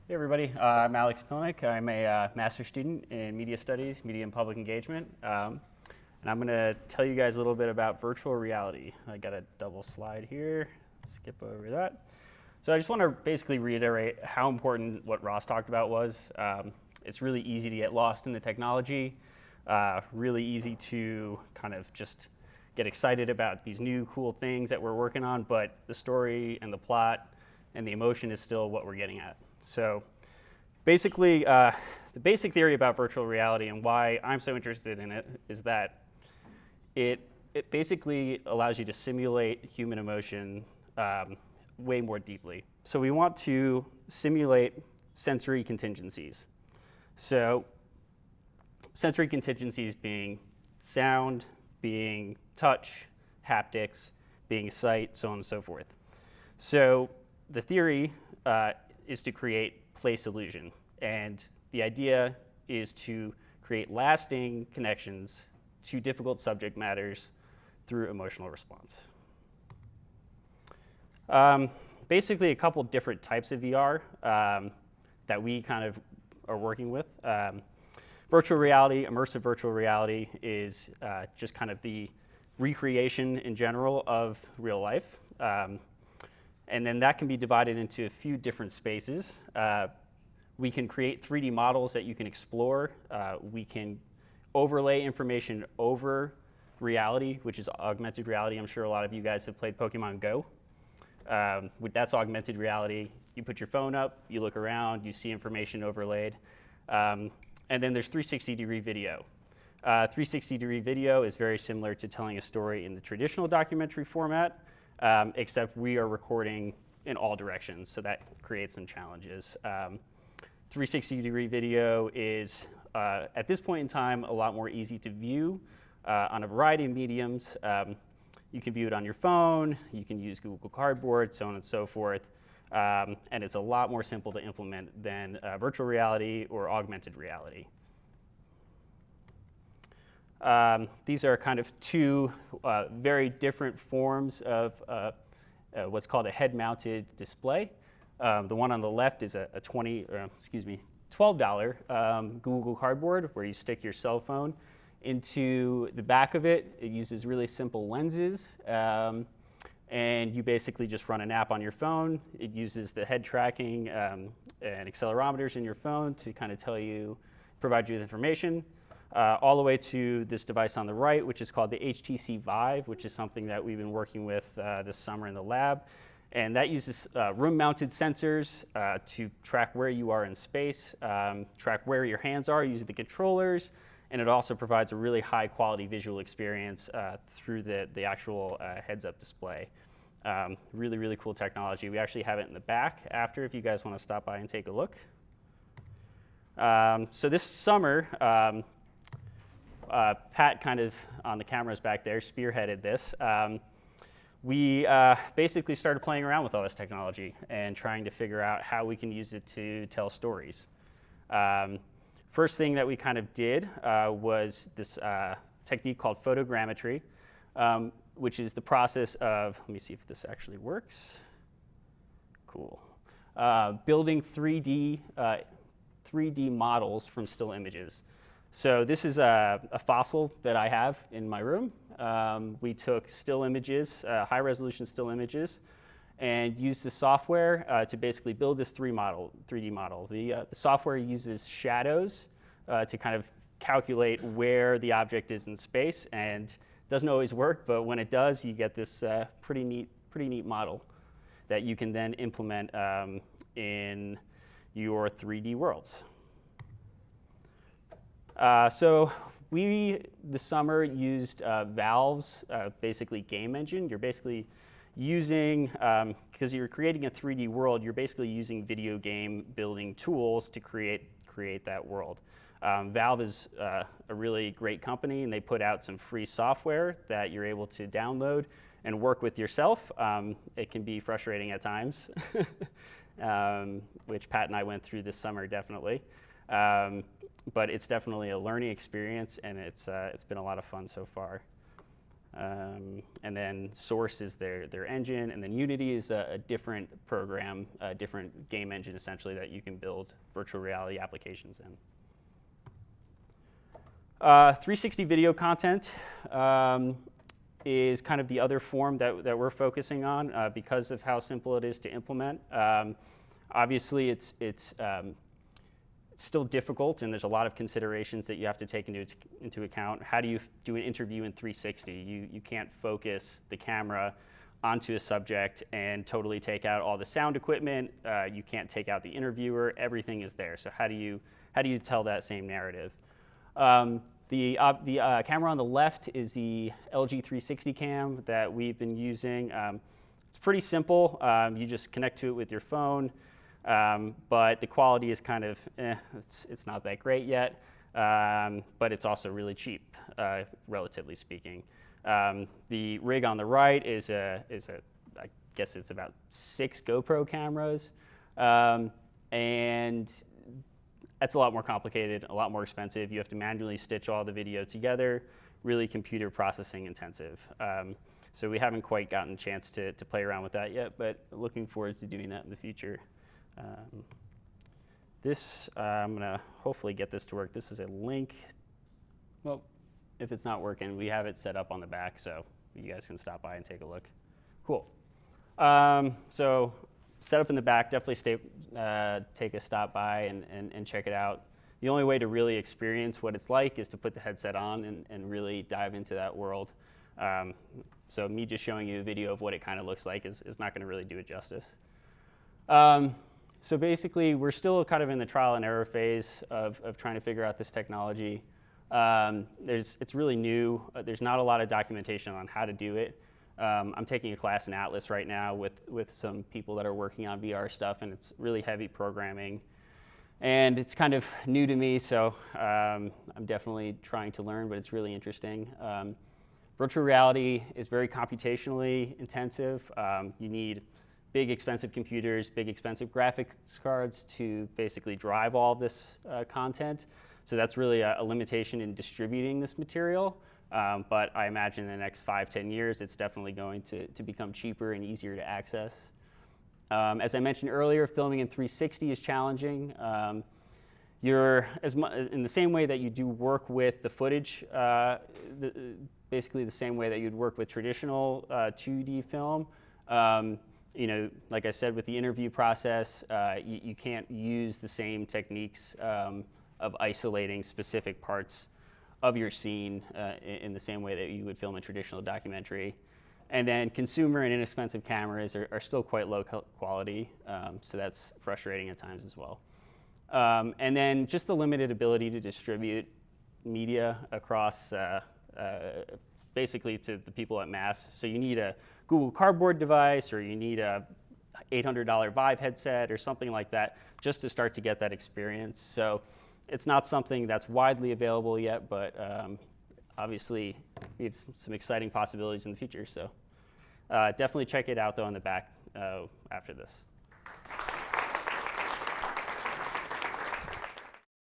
Hey everybody, I'm Alex Pilnick. I'm a master's student in media studies, media and public engagement, and I'm going to tell you guys a little bit about virtual reality. I got a double slide here, skip over that. So I just want to basically reiterate how important what Ross talked about was. It's really easy to get lost in the technology, really easy to kind of just get excited about these new cool things that we're working on, but the story and the plot and the emotion is still what we're getting at. So basically, the basic theory about virtual reality and why I'm so interested in it is that it basically allows you to simulate human emotion way more deeply. So we want to simulate sensory contingencies. So sensory contingencies being sound, being touch, haptics, being sight, so on and so forth. So the theory is to create place illusion. And the idea is to create lasting connections to difficult subject matters through emotional response. Basically, a couple different types of VR that we kind of are working with. Virtual reality, immersive virtual reality is just kind of the recreation in general of real life. And then that can be divided into a few different spaces. We can create 3D models that you can explore. We can overlay information over reality, which is augmented reality. I'm sure a lot of you guys have played Pokemon Go. That's augmented reality. You put your phone up, you look around, you see information overlaid. And then there's 360-degree video. 360-degree video is very similar to telling a story in the traditional documentary format, except we are recording in all directions, so that creates some challenges. 360-degree video is, at this point in time, a lot more easy to view on a variety of mediums. You can view it on your phone, you can use Google Cardboard, so on and so forth, and it's a lot more simple to implement than virtual reality or augmented reality. These are kind of two very different forms of what's called a head-mounted display. The one on the left is a $12 Google Cardboard where you stick your cell phone into the back of it. It uses really simple lenses, and you basically just run an app on your phone. It uses the head tracking and accelerometers in your phone to kind of provide you with information. All the way to this device on the right, which is called the HTC Vive, which is something that we've been working with this summer in the lab. And that uses room-mounted sensors to track where you are in space, track where your hands are using the controllers, and it also provides a really high-quality visual experience through the actual heads-up display. Really, really cool technology. We actually have it in the back after if you guys want to stop by and take a look. So this summer, Pat kind of on the cameras back there spearheaded this. We basically started playing around with all this technology and trying to figure out how we can use it to tell stories. First thing that we kind of did was this technique called photogrammetry, which is the process of, let me see if this actually works. Cool. Building 3D models from still images. So this is a fossil that I have in my room. We took still images, high-resolution still images, and used the software to basically build this 3D model. The software uses shadows to kind of calculate where the object is in space, and doesn't always work, but when it does, you get this pretty neat model that you can then implement in your 3D worlds. So we, this summer, used Valve's basically game engine. You're basically using, because you're creating a 3D world, you're basically using video game building tools to create that world. Valve is a really great company, and they put out some free software that you're able to download and work with yourself. It can be frustrating at times, which Pat and I went through this summer, definitely. But it's definitely a learning experience, and it's been a lot of fun so far. And then Source is their engine, and then Unity is a different program, a different game engine essentially that you can build virtual reality applications in. 360 video content is kind of the other form that we're focusing on because of how simple it is to implement. Obviously, it's still difficult, and there's a lot of considerations that you have to take into account. How do you do an interview in 360? You can't focus the camera onto a subject and totally take out all the sound equipment. You can't take out the interviewer. Everything is there. So how do you tell that same narrative? The camera on the left is the LG 360 cam that we've been using. It's pretty simple. You just connect to it with your phone. But the quality is kind of, it's not that great yet, but it's also really cheap, relatively speaking. The rig on the right is I guess it's about 6 GoPro cameras, and that's a lot more complicated, a lot more expensive. You have to manually stitch all the video together, really computer processing intensive. So we haven't quite gotten a chance to play around with that yet, but looking forward to doing that in the future. I'm going to hopefully get this to work. This is a link. Well, if it's not working, we have it set up on the back, so you guys can stop by and take a look. Cool. So set up in the back, definitely take a stop by and check it out. The only way to really experience what it's like is to put the headset on and really dive into that world. So me just showing you a video of what it kind of looks like is not going to really do it justice. So basically, we're still kind of in the trial and error phase of trying to figure out this technology. It's really new. There's not a lot of documentation on how to do it. I'm taking a class in Atlas right now with some people that are working on VR stuff, and it's really heavy programming. And it's kind of new to me, so I'm definitely trying to learn, but it's really interesting. Virtual reality is very computationally intensive. You need big expensive computers, big expensive graphics cards to basically drive all this content. So that's really a limitation in distributing this material. But I imagine in the next 5-10 years, it's definitely going to become cheaper and easier to access. As I mentioned earlier, filming in 360 is challenging. In the same way that you do work with the footage, basically the same way that you'd work with traditional 2D film. Like I said, with the interview process, you can't use the same techniques of isolating specific parts of your scene in the same way that you would film a traditional documentary. And then consumer and inexpensive cameras are still quite low quality, so that's frustrating at times as well. And then just the limited ability to distribute media across basically to the people at mass. So you need a Google Cardboard device, or you need a $800 Vive headset or something like that just to start to get that experience. So it's not something that's widely available yet, but obviously we have some exciting possibilities in the future. So definitely check it out though in the back after this.